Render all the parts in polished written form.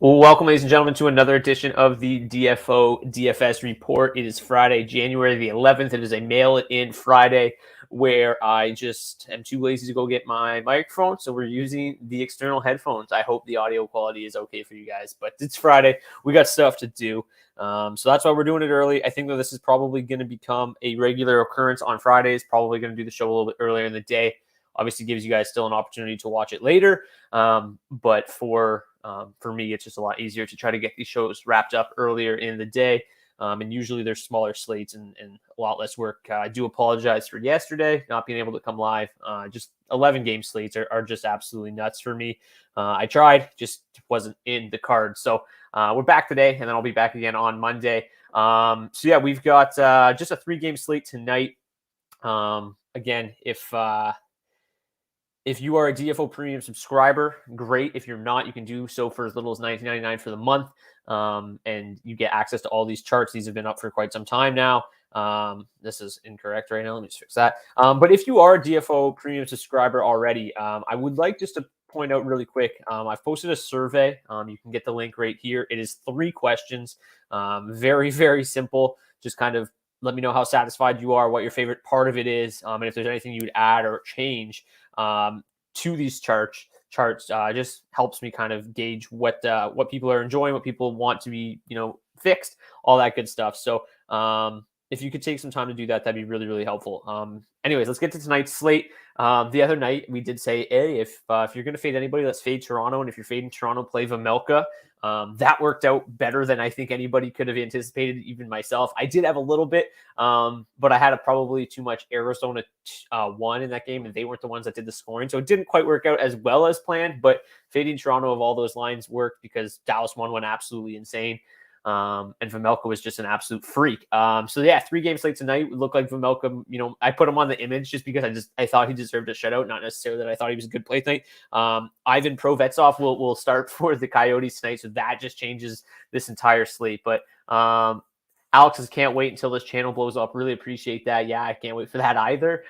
Welcome, ladies and gentlemen, to another edition of the DFO DFS report. It is Friday, January the 11th. It is a mail-it-in Friday where I just am too lazy to go get my microphone, so we're using the external headphones. I hope the audio quality is okay for you guys, but it's Friday. We got stuff to do, so that's why we're doing it early. I think that this is probably going to become a regular occurrence on Fridays, probably going to do the show a little bit earlier in the day. Obviously gives you guys still an opportunity to watch it later, but for me, it's just a lot easier to try to get these shows wrapped up earlier in the day. And usually there's smaller slates and a lot less work. I do apologize for yesterday, not being able to come live. Just 11 game slates are just absolutely nuts for me. I tried, just wasn't in the card. So we're back today, and then I'll be back again on Monday. So yeah, we've got just a 3-game slate tonight. Again, if you are a DFO Premium subscriber, great. If you're not, you can do so for as little as $19.99 for the month, and you get access to all these charts. These have been up for quite some time now. This is incorrect right now. Let me just fix that. But if you are a DFO Premium subscriber already, I would like just to point out really quick, I've posted a survey. You can get the link right here. It is 3 questions. Very, very simple. Just kind of let me know how satisfied you are, what your favorite part of it is, and if there's anything you would add or change to these charts. Just helps me kind of gauge what people are enjoying, what people want to be, fixed, all that good stuff. So if you could take some time to do that, that'd be really, really helpful. Anyways, let's get to tonight's slate. The other night we did say, hey, if you're going to fade anybody, let's fade Toronto. And if you're fading Toronto, play Vejmelka. That worked out better than I think anybody could have anticipated, even myself. I did have a little bit, but I had probably too much Arizona 1 in that game, and they weren't the ones that did the scoring. So it didn't quite work out as well as planned, but fading Toronto of all those lines worked because Dallas 1 went absolutely insane. And Vejmelka was just an absolute freak. So yeah, 3-game slate tonight. It looked like Vejmelka, I put him on the image just because I thought he deserved a shutout, not necessarily that I thought he was a good play tonight. Ivan Provetov will start for the Coyotes tonight, so that just changes this entire slate. But Alex says, can't wait until this channel blows up. Really appreciate that. Yeah, I can't wait for that either.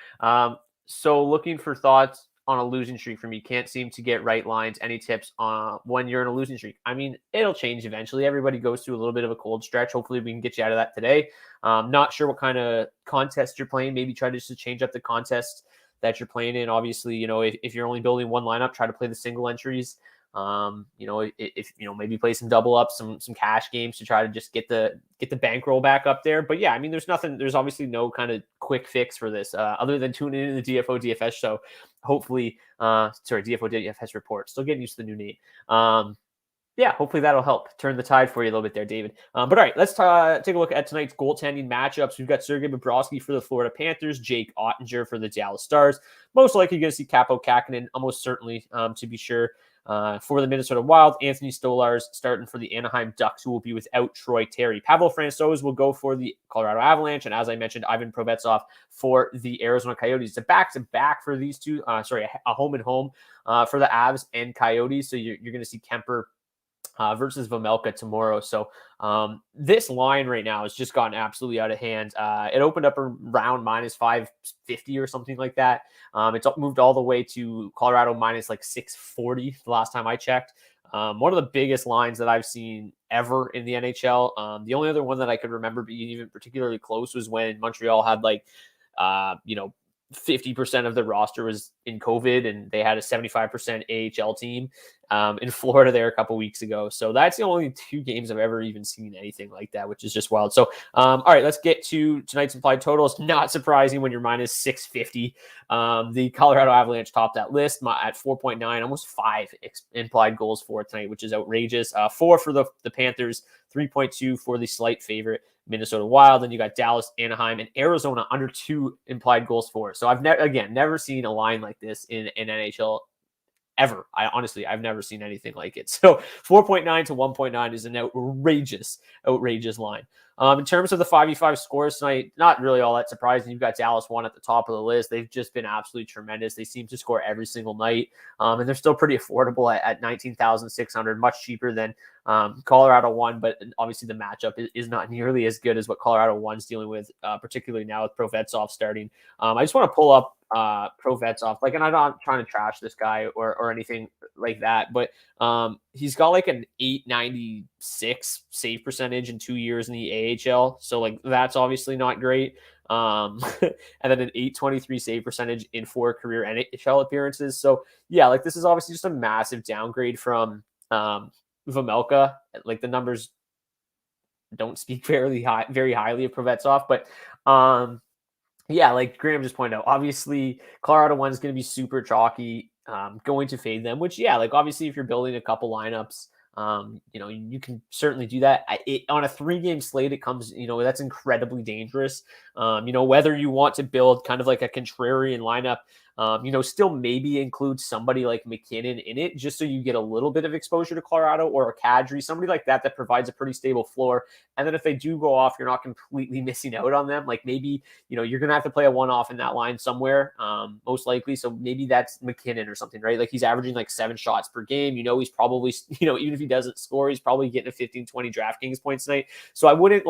So looking for thoughts on a losing streak for me. Can't seem to get right lines. Any tips on when you're in a losing streak? I mean, it'll change eventually. Everybody goes through a little bit of a cold stretch. Hopefully we can get you out of that today. Not sure what kind of contest you're playing. Maybe try to change up the contest that you're playing in. Obviously, if you're only building one lineup, try to play the single entries. If maybe play some double up, some cash games to try to just get the bankroll back up there. But yeah, I mean, there's obviously no kind of quick fix for this other than tuning in the DFO DFS show. Hopefully, DFO DFS report. Still getting used to the new name. Yeah, hopefully that'll help turn the tide for you a little bit there, David. But all right, let's take a look at tonight's goaltending matchups. We've got Sergei Bobrovsky for the Florida Panthers, Jake Ottinger for the Dallas Stars. Most likely going to see Kaapo Kähkönen, almost certainly, to be sure. For the Minnesota Wild, Anthony Stolarz starting for the Anaheim Ducks, who will be without Troy Terry. Pavel Francouz will go for the Colorado Avalanche, and as I mentioned, Ivan Provetov for the Arizona Coyotes. It's a back-to-back for these two. A home and home for the Avs and Coyotes. So you're going to see Kemper versus Vejmelka tomorrow. So this line right now has just gotten absolutely out of hand. It opened up around minus 550 or something like that. It's moved all the way to Colorado minus like 640 the last time I checked. One of the biggest lines that I've seen ever in the NHL. The only other one that I could remember being even particularly close was when Montreal had 50% of the roster was in COVID, and they had a 75% AHL team in Florida there a couple weeks ago. So that's the only 2 games I've ever even seen anything like that, which is just wild. So, all right, let's get to tonight's implied totals. Not surprising when you're minus 650. The Colorado Avalanche topped that list at 4.9, almost 5 implied goals for tonight, which is outrageous. 4 for the Panthers, 3.2 for the slight favorite Minnesota Wild. Then you got Dallas, Anaheim, and Arizona under 2 implied goals for. So I've never seen a line like this in NHL ever. I've never seen anything like it. So 4.9 to 1.9 is an outrageous line. In terms of the 5v5 scores tonight, not really all that surprising. You've got Dallas 1 at the top of the list. They've just been absolutely tremendous. They seem to score every single night, and they're still pretty affordable at 19,600, much cheaper than Colorado 1, but obviously the matchup is not nearly as good as what Colorado 1's dealing with, particularly now with Provetov starting. I just want to pull up Provetov, and I'm not trying to trash this guy or anything like that, but he's got like an 896 save percentage in 2 years in the AHL, so that's obviously not great. And then an 823 save percentage in 4 career NHL appearances. So yeah, this is obviously just a massive downgrade from Vejmelka. The numbers don't speak very highly of Provetov, but yeah, like Graham just pointed out, obviously Colorado 1 is going to be super chalky, going to fade them, which, yeah, obviously if you're building a couple lineups, you can certainly do that. On a 3-game slate, it comes, that's incredibly dangerous. Whether you want to build kind of like a contrarian lineup, still maybe include somebody like McKinnon in it, just so you get a little bit of exposure to Colorado, or a Kadri, somebody like that provides a pretty stable floor. And then if they do go off, you're not completely missing out on them. Maybe, you're going to have to play a one-off in that line somewhere, most likely. So maybe that's McKinnon or something, right? He's averaging 7 shots per game. He's probably, even if he doesn't score, he's probably getting a 15, 20 DraftKings points tonight. So I wouldn't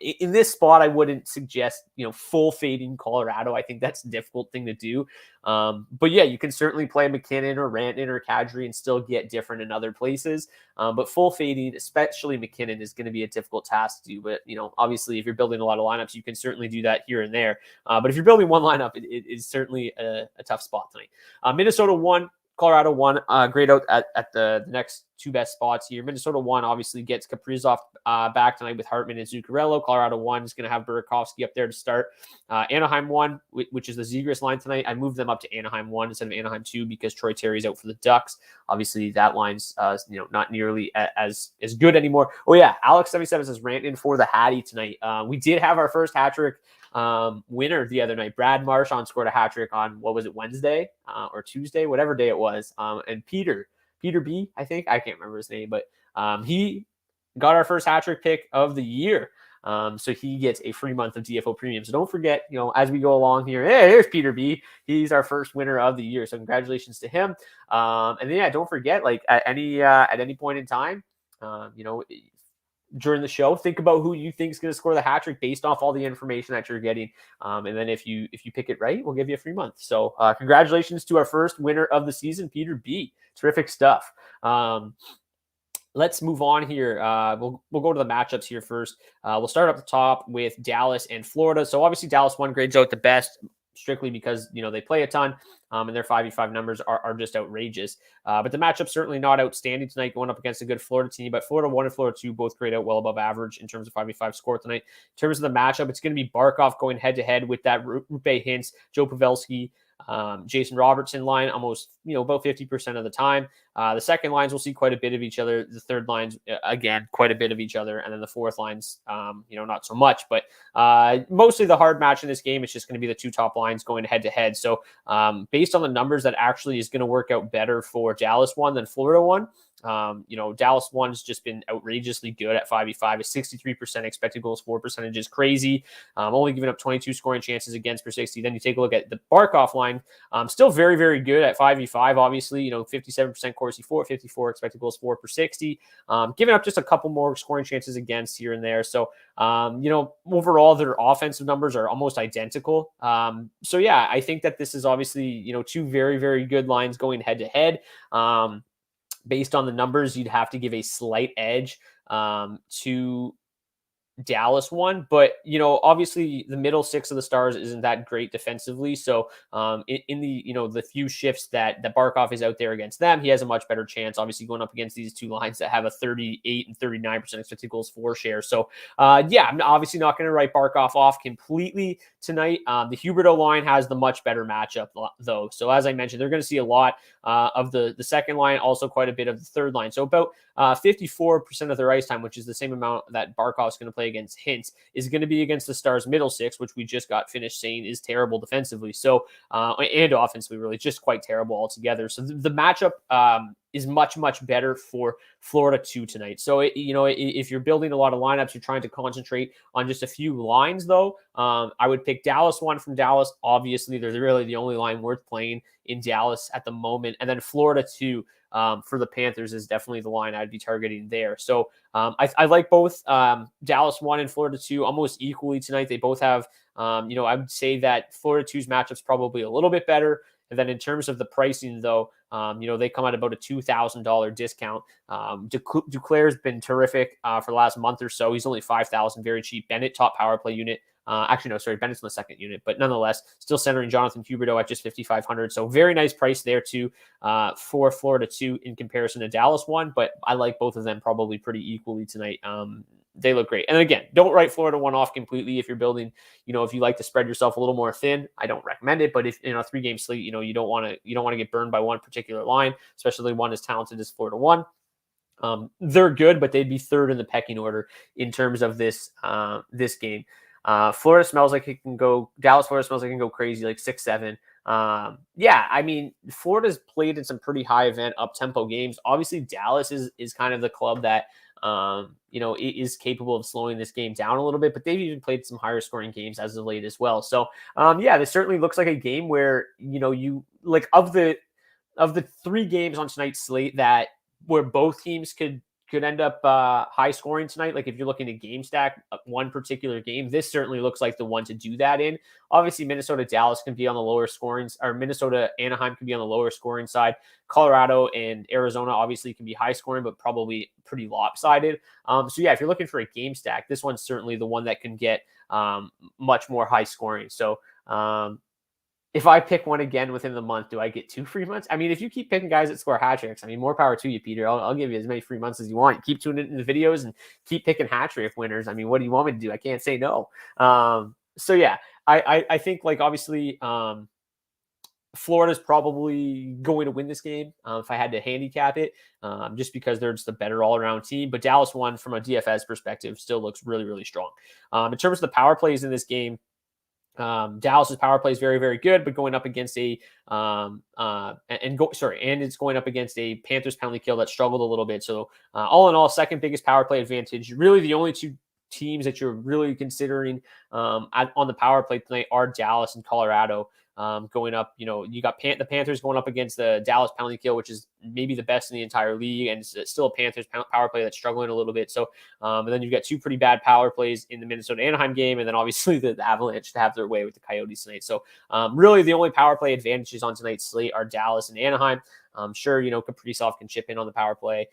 in this spot, I wouldn't suggest, full fading Colorado. I think that's a difficult thing to do. But yeah, you can certainly play McKinnon or Rantanen or Kadri and still get different in other places. But full fading, especially McKinnon, is going to be a difficult task to do. But, obviously if you're building a lot of lineups, you can certainly do that here and there. But if you're building one lineup, it is certainly a tough spot tonight. Minnesota 1, Colorado 1, grayed out at the next 2 best spots here. Minnesota 1 obviously gets Kaprizov back tonight with Hartman and Zuccarello. Colorado 1 is going to have Burakovsky up there to start. Anaheim 1, which is the Zegras line tonight. I moved them up to Anaheim 1 instead of Anaheim 2 because Troy Terry's out for the Ducks. Obviously, that line's not nearly as good anymore. Oh yeah, Alex 77 says Rantanen for the Hattie tonight. We did have our first hat trick winner the other night. Brad Marchand scored a hat trick on, what was it, Wednesday or Tuesday, whatever day it was. And Peter B, I think, I can't remember his name, but he got our first hat trick pick of the year. So he gets a free month of DFO premium. So don't forget, as we go along here, hey, here's Peter B. He's our first winner of the year. So congratulations to him. And then, yeah, don't forget, at any point in time, during the show, think about who you think is going to score the hat trick based off all the information that you're getting. And then if you pick it right, we'll give you a free month. So congratulations to our first winner of the season, Peter B. Terrific stuff. Let's move on here. We'll go to the matchups here first. We'll start up the top with Dallas and Florida. So obviously Dallas 1 grades out the best, strictly because, they play a ton, and their 5v5 numbers are just outrageous. But the matchup's certainly not outstanding tonight, going up against a good Florida team. But Florida 1 and Florida 2 both grade out well above average in terms of 5v5 score tonight. In terms of the matchup, it's going to be Barkov going head-to-head with that Rupe Hintz, Joe Pavelski, Jason Robertson line almost, about 50% of the time. The second lines will see quite a bit of each other. The third lines, again, quite a bit of each other. And then the fourth lines, not so much. But mostly the hard match in this game, it's just going to be the 2 top lines going head to head. So based on the numbers, that actually is going to work out better for Dallas 1 than Florida 1. Dallas 1 has just been outrageously good at 5v5. A 63% expected goals for percentage is crazy. Only giving up 22 scoring chances against per 60. Then you take a look at the Barkov line. Still very, very good at 5v5. Obviously, 57% Corsi for, 54 expected goals for per 60. Giving up just a couple more scoring chances against here and there. So, overall, their offensive numbers are almost identical. So yeah, I think that this is obviously, 2 very, very good lines going head to head. Based on the numbers, you'd have to give a slight edge to Dallas 1, but obviously the middle 6 of the Stars isn't that great defensively. So in the the few shifts that Barkov is out there against them, he has a much better chance. Obviously going up against these 2 lines that have a 38 and 39% expected goals for share. So yeah, I'm obviously not going to write Barkov off completely tonight. The Huberdeau line has the much better matchup though. So as I mentioned, they're going to see a lot of the second line, also quite a bit of the third line. So about 54% of their ice time, which is the same amount that Barkov's going to play play against Hintz is going to be against the Stars middle six, which we just got finished saying is terrible defensively. So, and offensively, really just quite terrible altogether. So the matchup is much, much better for Florida 2 tonight. So, if you're building a lot of lineups, you're trying to concentrate on just a few lines, though. I would pick Dallas 1 from Dallas. Obviously, there's really the only line worth playing in Dallas at the moment. And then Florida 2 for the Panthers is definitely the line I'd be targeting there. So I like both Dallas 1 and Florida 2 almost equally tonight. They both have, I would say that Florida 2's matchup's probably a little bit better. And then in terms of the pricing, though, they come at about a $2,000 discount. Duclair's been terrific for the last month or so. He's only $5,000, very cheap. Bennett, top power play unit. Bennett's in the second unit, but nonetheless, still centering Jonathan Huberdeau at just $5,500. So very nice price there too for Florida 2 in comparison to Dallas 1. But I like both of them probably pretty equally tonight. They look great. And again, don't write Florida 1 off completely if you're building, if you like to spread yourself a little more thin. I don't recommend it, but if in a 3-game slate, you don't want to get burned by one particular line, especially one as talented as Florida 1. They're good, but they'd be third in the pecking order in terms of this game. Florida smells like it can go. Dallas, Florida smells like it can go crazy, like 6-7. Florida's played in some pretty high event up tempo games. Obviously, Dallas is kind of the club that is capable of slowing this game down a little bit, but they've even played some higher scoring games as of late as well. So, this certainly looks like a game where, you like of the 3 games on tonight's slate where both teams could end up high scoring tonight. Like if you're looking to game stack one particular game, this certainly looks like the one to do that in. Obviously, Minnesota Dallas can be on the lower scoring, or Minnesota Anaheim can be on the lower scoring side. Colorado and Arizona obviously can be high scoring, but probably pretty lopsided. If you're looking for a game stack, this one's certainly the one that can get much more high scoring. So, if I pick one again within the month, do I get 2 free months? I mean, if you keep picking guys that score hat tricks, more power to you, Peter. I'll give you as many free months as you want. Keep tuning into the videos and keep picking hat trick winners. What do you want me to do? I can't say no. I think obviously Florida's probably going to win this game if I had to handicap it, just because they're just a better all-around team. But Dallas 1 from a DFS perspective still looks really, really strong. In terms of the power plays in this game, Dallas's power play is very, very good, but going up against it's going up against a Panthers penalty kill that struggled a little bit. So all in all, second biggest power play advantage. Really, the only 2 teams that you're really considering on the power play tonight are Dallas and Colorado. Going up, you got the Panthers going up against the Dallas penalty kill, which is maybe the best in the entire league, and it's still a Panthers power play that's struggling a little bit. So, and then you've got 2 pretty bad power plays in the Minnesota Anaheim game, and then obviously the Avalanche to have their way with the Coyotes tonight. So, really the only power play advantages on tonight's slate are Dallas and Anaheim. Sure, Kaprizov can chip in on the power play,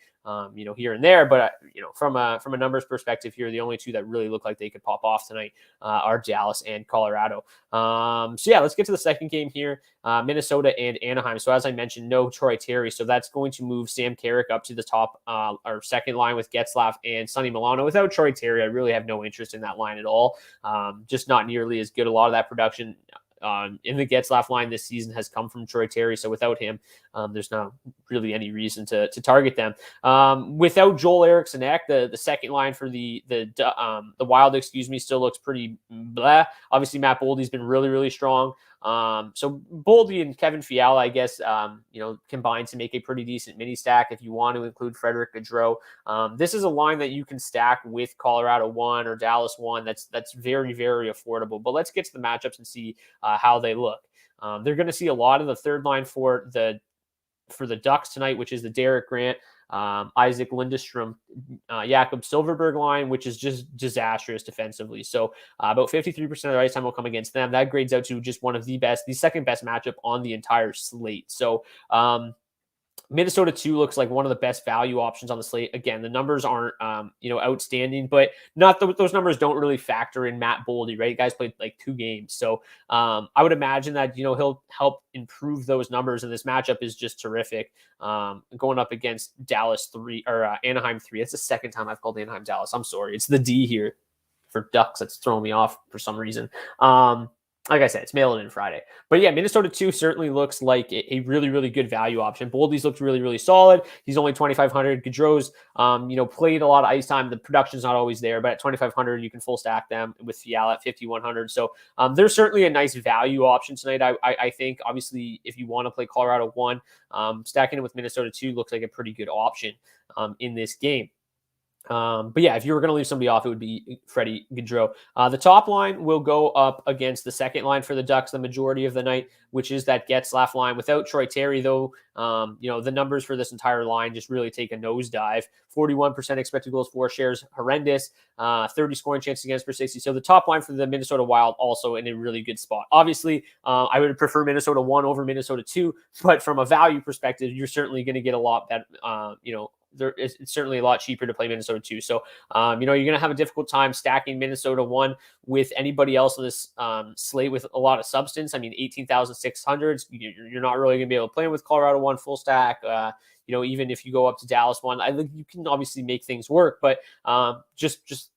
here and there, but from a numbers perspective here, the only 2 that really look like they could pop off tonight are Dallas and Colorado. Let's get to the second game here, Minnesota and Anaheim. So as I mentioned, no Troy Terry, so that's going to move Sam Carrick up to the top, or second line with Getzlaf and Sonny Milano. Without Troy Terry, I really have no interest in that line at all. Just not nearly as good. A lot of that production in the Getzlaf line this season has come from Troy Terry. So without him, there's not really any reason to target them. Without Joel Eriksson Ek, the second line for the Wild, still looks pretty blah. Obviously, Matt Boldy's been really, really strong. So Boldy and Kevin Fiala, I guess, combined to make a pretty decent mini stack if you want to include Frederick Gaudreau. This is a line that you can stack with Colorado 1 or Dallas 1. That's very, very affordable. But let's get to the matchups and see how they look. They're going to see a lot of the third line for the Ducks tonight, which is the Derek Grant, Isaac Lindstrom, Jakob Silverberg line, which is just disastrous defensively. So about 53% of the ice time will come against them. That grades out to just one of the second best matchup on the entire slate. So Minnesota 2 looks like one of the best value options on the slate. Again, the numbers aren't, outstanding, but those numbers don't really factor in Matt Boldy, right? The guy's played like 2 games. So I would imagine that, he'll help improve those numbers. And this matchup is just terrific. Going up against Dallas 3 or Anaheim 3. It's the second time I've called Anaheim Dallas. I'm sorry. It's the D here for Ducks that's throwing me off for some reason. like I said, it's mail it in Friday. But yeah, Minnesota 2 certainly looks like a really, really good value option. Boldy's looked really, really solid. He's only 2,500. Gaudreau's, played a lot of ice time. The production's not always there, but at 2,500, you can full stack them with Fiala at 5,100. So there's certainly a nice value option tonight. I think, obviously, if you want to play Colorado 1, stacking it with Minnesota 2 looks like a pretty good option in this game. But yeah, if you were going to leave somebody off, it would be Freddie Gaudreau. The top line will go up against the second line for the Ducks the majority of the night, which is that Getzlaf line. Without Troy Terry, though, the numbers for this entire line just really take a nosedive. 41% expected goals for shares, horrendous. 30 scoring chances against per 60. So the top line for the Minnesota Wild also in a really good spot. Obviously, I would prefer Minnesota 1 over Minnesota 2, but from a value perspective, you're certainly going to get a lot better, it's certainly a lot cheaper to play Minnesota 2. So, you're going to have a difficult time stacking Minnesota 1 with anybody else on this slate with a lot of substance. I mean, 18,600, you're not really going to be able to play with Colorado 1 full stack. Even if you go up to Dallas 1, I think you can obviously make things work, but just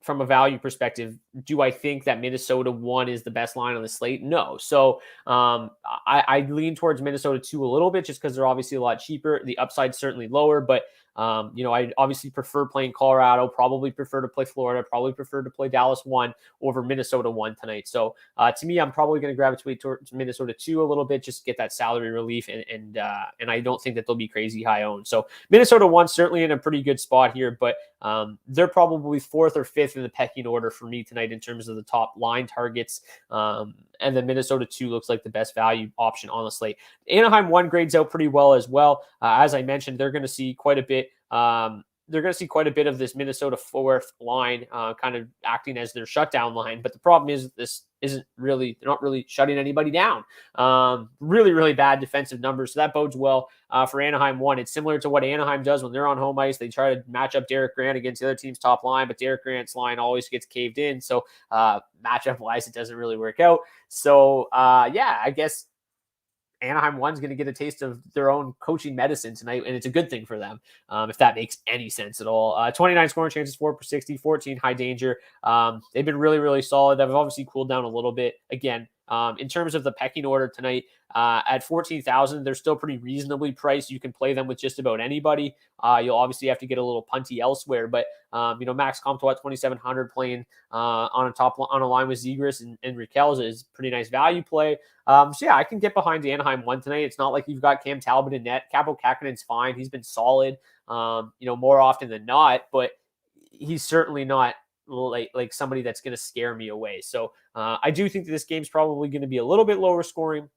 from a value perspective, do I think that Minnesota 1 is the best line on the slate? No. So I lean towards Minnesota 2 a little bit just because they're obviously a lot cheaper. The upside's certainly lower, but I obviously prefer playing Colorado, probably prefer to play Florida, probably prefer to play Dallas 1 over Minnesota 1 tonight. So to me, I'm probably going to gravitate towards Minnesota 2 a little bit, just to get that salary relief. And I don't think that they'll be crazy high owned. So Minnesota 1 certainly in a pretty good spot here, but they're probably 4th or 5th in the pecking order for me tonight in terms of the top line targets. And then Minnesota 2 looks like the best value option on the slate. Anaheim 1 grades out pretty well as well. As I mentioned, they're going to see quite a bit. Of this Minnesota 4th line kind of acting as their shutdown line. But the problem is they're not really shutting anybody down. Really, really bad defensive numbers. So that bodes well for Anaheim 1. It's similar to what Anaheim does when they're on home ice. They try to match up Derek Grant against the other team's top line, but Derek Grant's line always gets caved in. So matchup wise, it doesn't really work out. So I guess Anaheim 1's going to get a taste of their own coaching medicine tonight, and it's a good thing for them, if that makes any sense at all. 29 scoring chances, 4 per 60, 14 high danger. They've been really, really solid. They've obviously cooled down a little bit. Again, in terms of the pecking order tonight, at 14,000, they're still pretty reasonably priced. You can play them with just about anybody. You'll obviously have to get a little punty elsewhere, but Max Comtois at 2,700 playing on a line with Zegras and Raquel is pretty nice value play. I can get behind the Anaheim 1 tonight. It's not like you've got Cam Talbot in net. Capo Kakanen's fine. He's been solid, more often than not, but he's certainly not like somebody that's going to scare me away. So I do think that this game's probably going to be a little bit lower scoring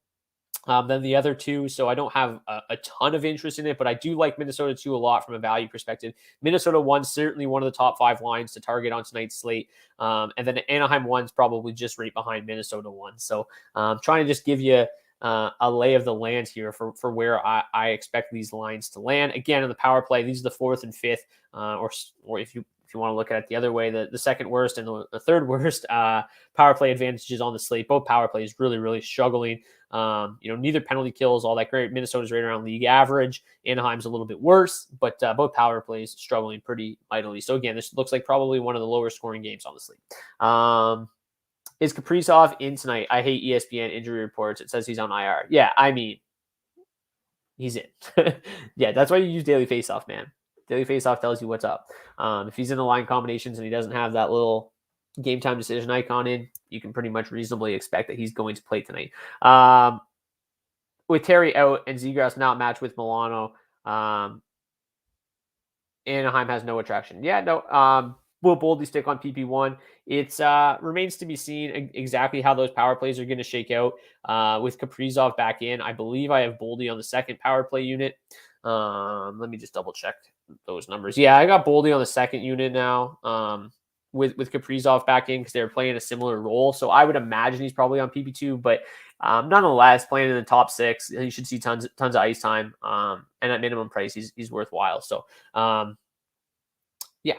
than the other two. So I don't have a ton of interest in it, but I do like Minnesota 2 a lot from a value perspective. Minnesota 1 certainly one of the top 5 lines to target on tonight's slate. And then Anaheim 1's probably just right behind Minnesota 1. So trying to just give you a lay of the land here for where I expect these lines to land. Again, in the power play, these are the 4th and 5th, or if you want to look at it the other way, the second worst and the third worst power play advantages on the slate. Both power plays really, really struggling. Neither penalty kills all that great. Minnesota's right around league average. Anaheim's a little bit worse, but both power plays struggling pretty mightily. So again, this looks like probably one of the lower scoring games on the slate. Is Kaprizov in tonight? I hate ESPN injury reports. It says he's on IR. Yeah, I mean, he's in. Yeah, that's why you use Daily Faceoff, man. Daily Faceoff tells you what's up. If he's in the line combinations and he doesn't have that little game time decision icon in, you can pretty much reasonably expect that he's going to play tonight. With Terry out and Zegras not matched with Milano, Anaheim has no attraction. Yeah, no. Will Boldy stick on PP1? It remains to be seen exactly how those power plays are going to shake out. With Kaprizov back in, I believe I have Boldy on the second power play unit. Let me just double check those numbers. Yeah, I got Boldy on the second unit now. With Kaprizov back in because they're playing a similar role. So I would imagine he's probably on PP2, but nonetheless, playing in the top 6, he should see tons of ice time. And at minimum price, he's worthwhile. So yeah.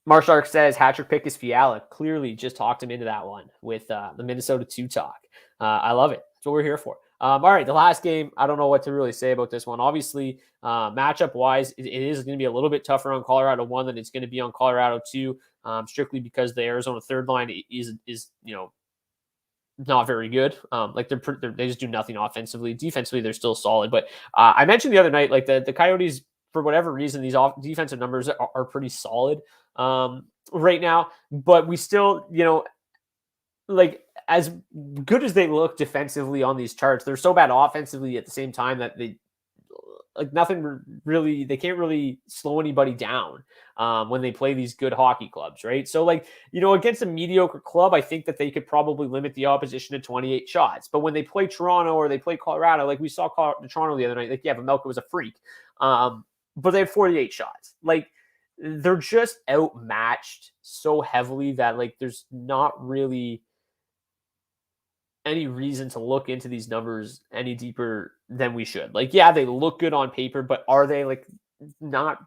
Marshark says hat-trick pick is Fiala. Clearly just talked him into that one with the Minnesota 2 talk. I love it. That's what we're here for. All right, the last game, I don't know what to really say about this one. Obviously, matchup-wise, it is going to be a little bit tougher on Colorado 1 than it's going to be on Colorado 2, strictly because the Arizona third line is not very good. Like they just do nothing offensively. Defensively, they're still solid. But I mentioned the other night, like the Coyotes, for whatever reason, these defensive numbers are pretty solid right now. But we still, like as good as they look defensively on these charts, they're so bad offensively at the same time that they like nothing really, they can't really slow anybody down when they play these good hockey clubs, right? So like, against a mediocre club, I think that they could probably limit the opposition to 28 shots. But when they play Toronto or they play Colorado, like we saw Toronto the other night, like, yeah, Vejmelka was a freak. But they had 48 shots. Like, they're just outmatched so heavily that like there's not really any reason to look into these numbers any deeper than we should. Like, yeah, they look good on paper, but are they like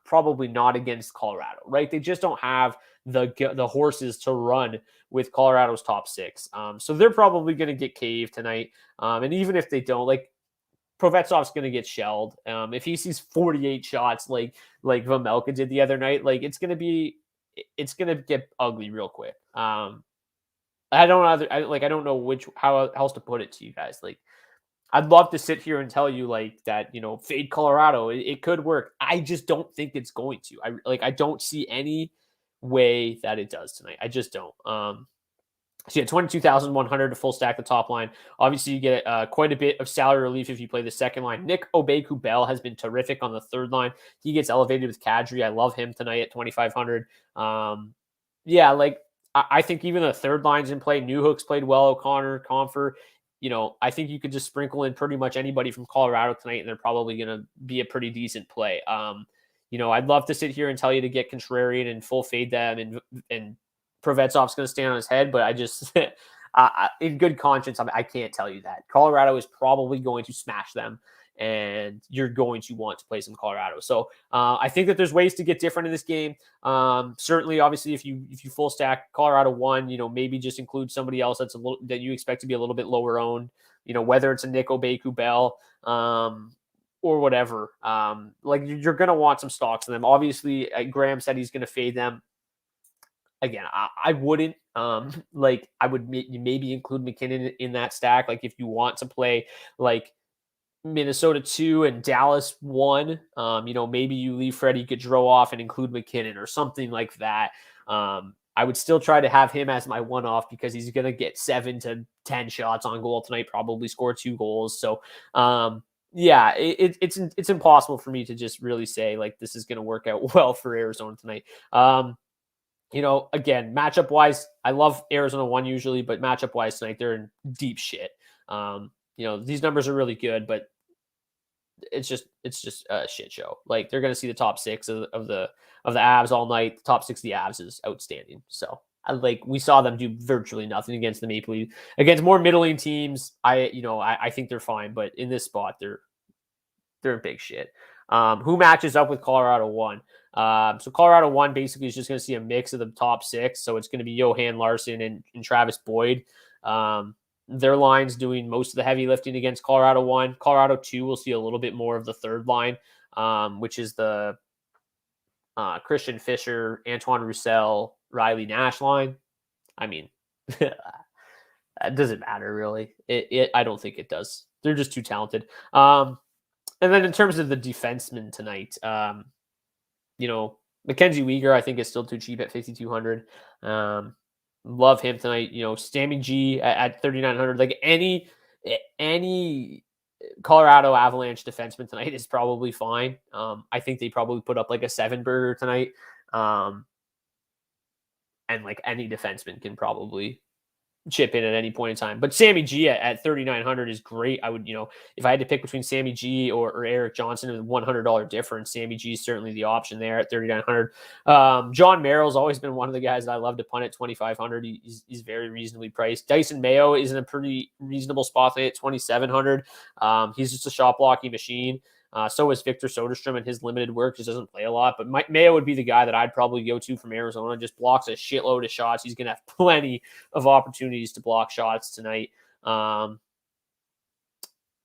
probably not against Colorado, right? They just don't have the horses to run with Colorado's top six. So they're probably going to get caved tonight. And even if they don't, like, Provetzov's going to get shelled. If he sees 48 shots like Vejmelka did the other night, like it's going to get ugly real quick. I don't know how else to put it to you guys. Like, I'd love to sit here and tell you like that, fade Colorado. It could work. I just don't think it's going to. I don't see any way that it does tonight. I just don't. So yeah, 22,100 to full stack the top line. Obviously, you get quite a bit of salary relief if you play the second line. Nick Obeku-Bell has been terrific on the third line. He gets elevated with Kadri. I love him tonight at 2,500. Yeah, like I think even the third line's in play. Newhook's played well. O'Connor, Comfer. I think you could just sprinkle in pretty much anybody from Colorado tonight, and they're probably going to be a pretty decent play. I'd love to sit here and tell you to get contrarian and full fade them, and Provetzov's going to stand on his head, but I just, in good conscience, I can't tell you that. Colorado is probably going to smash them, and you're going to want to play some Colorado. So I think that there's ways to get different in this game. Certainly, obviously, if you full stack Colorado 1, maybe just include somebody else that you expect to be a little bit lower owned. Whether it's a Nick Obeku-Bell or whatever. Like you're going to want some stocks in them. Obviously, Graham said he's going to fade them. Again, I wouldn't. Like I would maybe include McKinnon in that stack. Like if you want to play like Minnesota 2 and Dallas 1, maybe you leave Freddie Gaudreau off and include McKinnon or something like that. I would still try to have him as my one-off because he's going to get 7 to 10 shots on goal tonight, probably score 2 goals. So, yeah, it's impossible for me to just really say like this is going to work out well for Arizona tonight. Again, matchup wise, I love Arizona 1 usually, but matchup wise tonight, they're in deep shit. These numbers are really good, but it's just a shit show. Like they're going to see the top 6 of the Avs all night. The top 6 of the Avs is outstanding. So we saw them do virtually nothing against the Maple Leafs. Against more middling teams, I think they're fine, but in this spot, they're big shit. Who matches up with Colorado 1? So Colorado 1 basically is just going to see a mix of the top 6. So it's going to be Johan Larsson and Travis Boyd. Their line's doing most of the heavy lifting against Colorado 1. Colorado 2 will see a little bit more of the third line, which is the Christian Fischer, Antoine Roussel, Riley Nash line. I mean, it doesn't matter really. I don't think it does. They're just too talented. And then in terms of the defensemen tonight, Mackenzie Weegar, I think, is still too cheap at 5,200. Love him tonight. Sammy G at 3,900. Like any Colorado Avalanche defenseman tonight is probably fine. I think they probably put up like a 7-burger tonight. And like any defenseman can probably chip in at any point in time. But Sammy G at 3,900 is great. I would, if I had to pick between Sammy G or Eric Johnson, a $100 difference, Sammy G is certainly the option there at 3,900. John Merrill's always been one of the guys that I love to punt at 2,500. He's very reasonably priced. Dyson Mayo is in a pretty reasonable spot at 2,700. He's just a shot blocking machine. So is Victor Soderstrom in his limited work. Just doesn't play a lot. But Mayo would be the guy that I'd probably go to from Arizona. Just blocks a shitload of shots. He's going to have plenty of opportunities to block shots tonight.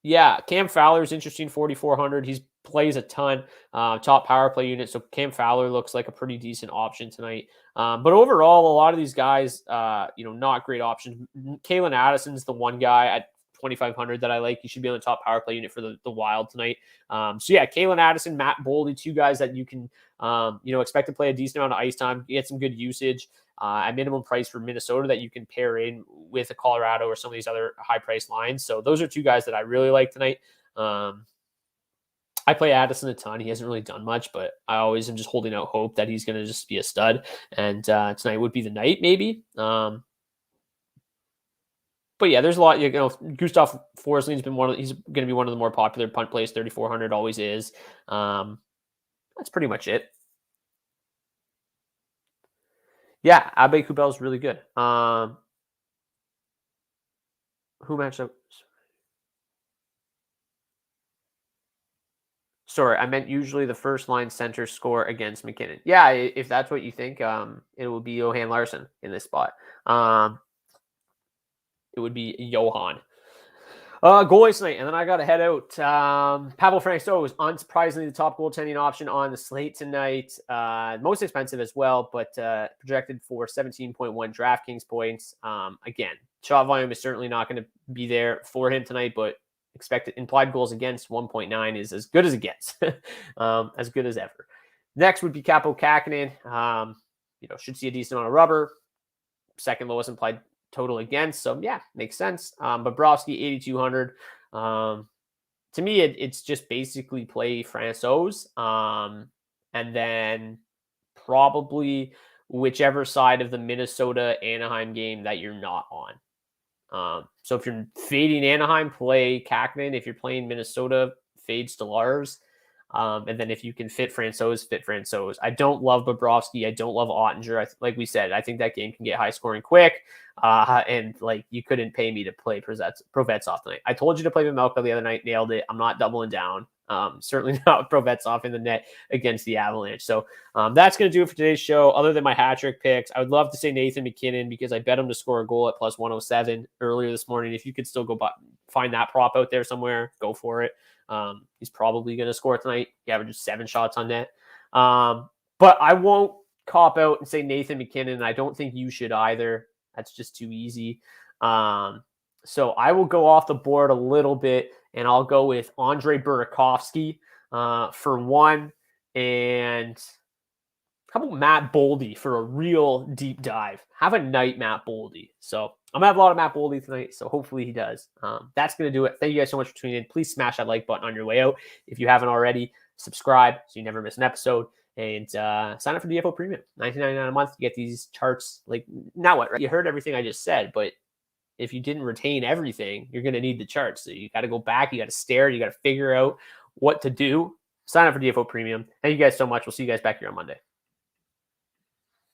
Yeah, Cam Fowler is interesting, 4,400. He's plays a ton, top power play unit. So Cam Fowler looks like a pretty decent option tonight. But overall, a lot of these guys, not great options. Kalen Addison's the one guy at 2,500 that I like. He should be on the top power play unit for the Wild tonight. So yeah, Kalen Addison, Matt Boldy, two guys that you can, expect to play a decent amount of ice time, get some good usage at minimum price for Minnesota that you can pair in with a Colorado or some of these other high price lines. So those are two guys that I really like tonight. I play Addison a ton. He hasn't really done much, but I always am just holding out hope that he's going to just be a stud. And tonight would be the night, maybe. But yeah, there's a lot. Gustav Forsling's been he's going to be one of the more popular punt plays. 3,400 always is. That's pretty much it. Yeah, Abe Kubel is really good. Who matched up? Sorry, I meant usually the first line center score against McKinnon. Yeah, if that's what you think, it will be Johan Larsson in this spot. It would be Johan. Goalies tonight, and then I got to head out. Pavel Francouz is unsurprisingly the top goaltending option on the slate tonight. Most expensive as well, but projected for 17.1 DraftKings points. Again, shot volume is certainly not going to be there for him tonight, but expected implied goals against 1.9 is as good as it gets, as good as ever. Next would be Capo Kakinen. Should see a decent amount of rubber. Second lowest implied total against. So yeah, makes sense. Bobrovsky 8,200. To me, it's just basically play Francouz, and then probably whichever side of the Minnesota Anaheim game that you're not on. So if you're fading Anaheim, play Kakinen. If you're playing Minnesota, fade Stolarz. And then if you can fit Francouz, fit Francouz. I don't love Bobrovsky. I don't love Ottinger. Like we said, I think that game can get high scoring quick. And you couldn't pay me to play Provetov tonight. I told you to play Vejmelka the other night. Nailed it. I'm not doubling down. Certainly not Provetov in the net against the Avalanche. So that's going to do it for today's show. Other than my hat trick picks, I would love to say Nathan McKinnon because I bet him to score a goal at plus 107 earlier this morning. If you could still go find that prop out there somewhere, go for it. He's probably going to score tonight. He averages 7 shots on net. But I won't cop out and say Nathan McKinnon. I don't think you should either. That's just too easy. So I will go off the board a little bit, and I'll go with Andre Burakovsky for one. And how about Matt Boldy for a real deep dive? Have a night, Matt Boldy. So I'm going to have a lot of Matt Boldy tonight, so hopefully he does. That's going to do it. Thank you guys so much for tuning in. Please smash that like button on your way out. If you haven't already, subscribe so you never miss an episode. And sign up for DFO Premium. $19.99 a month. You get these charts. Now what, right? You heard everything I just said, but if you didn't retain everything, you're going to need the charts. So you got to go back. You got to stare. You got to figure out what to do. Sign up for DFO Premium. Thank you guys so much. We'll see you guys back here on Monday.